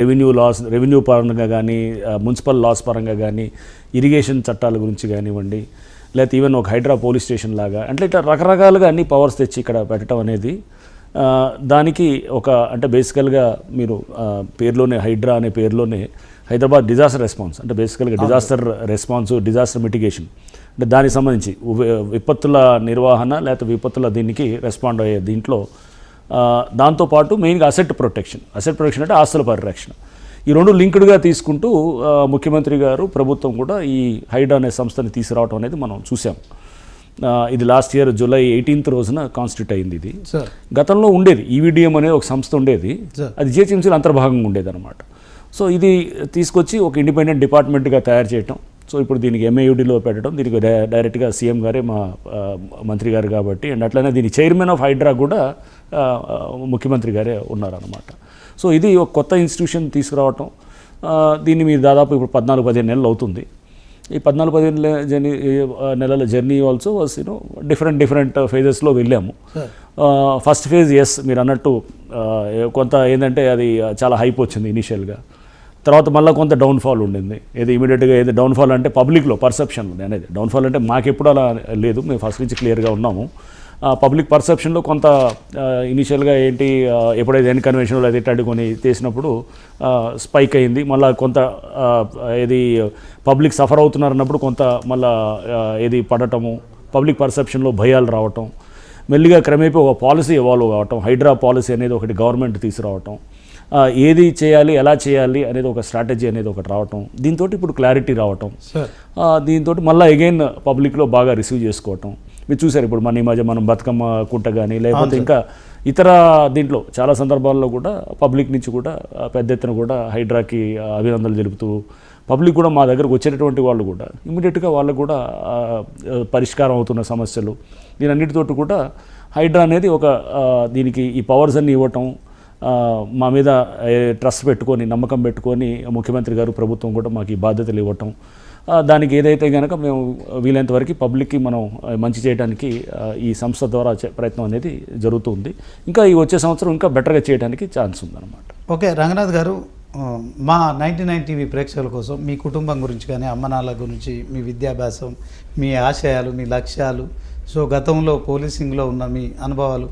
Revenue పరంగా కానీ, municipal laws పరంగా కానీ, ఇరిగేషన్ చట్టాల గురించి కానివ్వండి, లేకపోతే ఈవెన్ ఒక హైడ్రా పోలీస్ స్టేషన్ లాగా, అంటే ఇట్లా రకరకాలుగా అన్ని పవర్స్ తెచ్చి ఇక్కడ పెట్టడం అనేది దానికి అంటే బేసికల్గా మీరు పేరులోనే హైడ్రా అనే పేరులోనే హైదరాబాద్ డిజాస్టర్ రెస్పాన్స్, అంటే బేసికల్గా డిజాస్టర్ రెస్పాన్స్, డిజాస్టర్ మిటిగేషన్, అంటే దానికి సంబంధించి విపత్తుల నిర్వహణ లేకపోతే విపత్తుల దీనికి రెస్పాండ్ అయ్యే దీంట్లో దాంతోపాటు మెయిన్గా అసెట్ ప్రొటెక్షన్ అంటే ఆస్తుల పరిరక్షణ, ఈ రెండు లింక్డ్గా తీసుకుంటూ ముఖ్యమంత్రి గారు ప్రభుత్వం కూడా ఈ హైడ్రా అనే సంస్థని తీసుకురావడం అనేది మనం చూసాం. ఇది లాస్ట్ ఇయర్ జూలై 18th రోజున కాన్స్టిట్యూట్ అయింది. ఇది గతంలో ఉండేది ఈవీడిఎం అనే ఒక సంస్థ ఉండేది, అది జిహెచ్ఎంసీలో అంతర్భాగంగా ఉండేది అనమాట. సో ఇది తీసుకొచ్చి ఒక ఇండిపెండెంట్ డిపార్ట్మెంట్గా తయారు చేయటం, సో ఇప్పుడు దీనికి ఎంఏయుడిలో పెట్టడం, దీనికి డైరెక్ట్గా సీఎం గారే మా మంత్రి గారు కాబట్టి, అండ్ అట్లనే దీని చైర్మన్ ఆఫ్ హైడ్రా కూడా ముఖ్యమంత్రి గారే ఉన్నారనమాట. సో ఇది ఒక కొత్త ఇన్స్టిట్యూషన్ తీసుకురావటం, దీన్ని మీరు దాదాపు ఇప్పుడు 14-15 నెలలు అవుతుంది. ఈ 14-15 నెలల జర్నీ ఆల్సో వాస్ డిఫరెంట్ ఫేజెస్లో వెళ్ళాము. ఫస్ట్ ఫేజ్ ఎస్ మీరు అన్నట్టు కొంత ఏంటంటే అది చాలా హైప్ వచ్చింది ఇనీషియల్గా, తర్వాత మళ్ళీ కొంత డౌన్ఫాల్ ఉండింది. ఏది ఇమీడియట్గా ఏది డౌన్ఫాల్ అంటే పబ్లిక్లో పర్సెప్షన్ అనేది డౌన్ఫాల్ అంటే మాకెప్పుడు అలా లేదు, మేము ఫస్ట్ నుంచి క్లియర్గా ఉన్నాము. పబ్లిక్ పర్సెప్షన్లో కొంత ఇనీషియల్గా ఏంటి ఎప్పుడైతే ఎన్ కన్వెన్షన్లో అది అడ్డుకొని చేసినప్పుడు స్పైక్ అయింది, మళ్ళీ కొంత ఏది పబ్లిక్ సఫర్ అవుతున్నారన్నప్పుడు కొంత మళ్ళీ ఏది పడటము, పబ్లిక్ పర్సెప్షన్లో భయాలు రావటం, మెల్లిగా క్రమేపీ ఒక పాలసీ ఎవాల్వ్ కావటం, హైడ్రా పాలసీ అనేది ఒకటి గవర్నమెంట్ తీసుకురావటం, ఏది చేయాలి ఎలా చేయాలి అనేది ఒక స్ట్రాటజీ అనేది ఒకటి రావటం, దీంతో ఇప్పుడు క్లారిటీ రావటం, దీంతో మళ్ళీ అగైన్ పబ్లిక్లో బాగా రిసీవ్ చేసుకోవటం. మీరు చూసారు ఇప్పుడు మన ఈ మధ్య మనం బతుకమ్మ కుట్ట కానీ లేకపోతే ఇంకా ఇతర దీంట్లో చాలా సందర్భాల్లో కూడా పబ్లిక్ నుంచి కూడా పెద్ద ఎత్తున కూడా హైడ్రాకి అభినందనలు తెలుపుతూ పబ్లిక్ కూడా మా దగ్గరకు వచ్చేటటువంటి వాళ్ళు కూడా ఇమీడియట్గా వాళ్ళకు కూడా పరిష్కారం అవుతున్న సమస్యలు దీనన్నిటితోటి కూడా హైడ్రా అనేది ఒక దీనికి ఈ పవర్స్ అన్ని ఇవ్వటం, మా మీద ట్రస్ట్ పెట్టుకొని నమ్మకం పెట్టుకొని ముఖ్యమంత్రి గారు ప్రభుత్వం కూడా మాకు ఈ బాధ్యతలు ఇవ్వటం, దానికి ఏదైతే కనుక మేము వీలైనంత వరకు పబ్లిక్కి మనం మంచి చేయడానికి ఈ సంస్థ ద్వారా ప్రయత్నం అనేది జరుగుతుంది. ఇంకా ఈ వచ్చే సంవత్సరం ఇంకా బెటర్గా చేయడానికి ఛాన్స్ ఉందన్నమాట. ఓకే రంగనాథ్ గారు, మా 99 టీవీ ప్రేక్షకుల కోసం మీ కుటుంబం గురించి కానీ అమ్మనాన్నల గురించి, మీ విద్యాభ్యాసం, మీ ఆశయాలు, మీ లక్ష్యాలు, సో గతంలో పోలీసింగ్లో ఉన్న మీ అనుభవాలు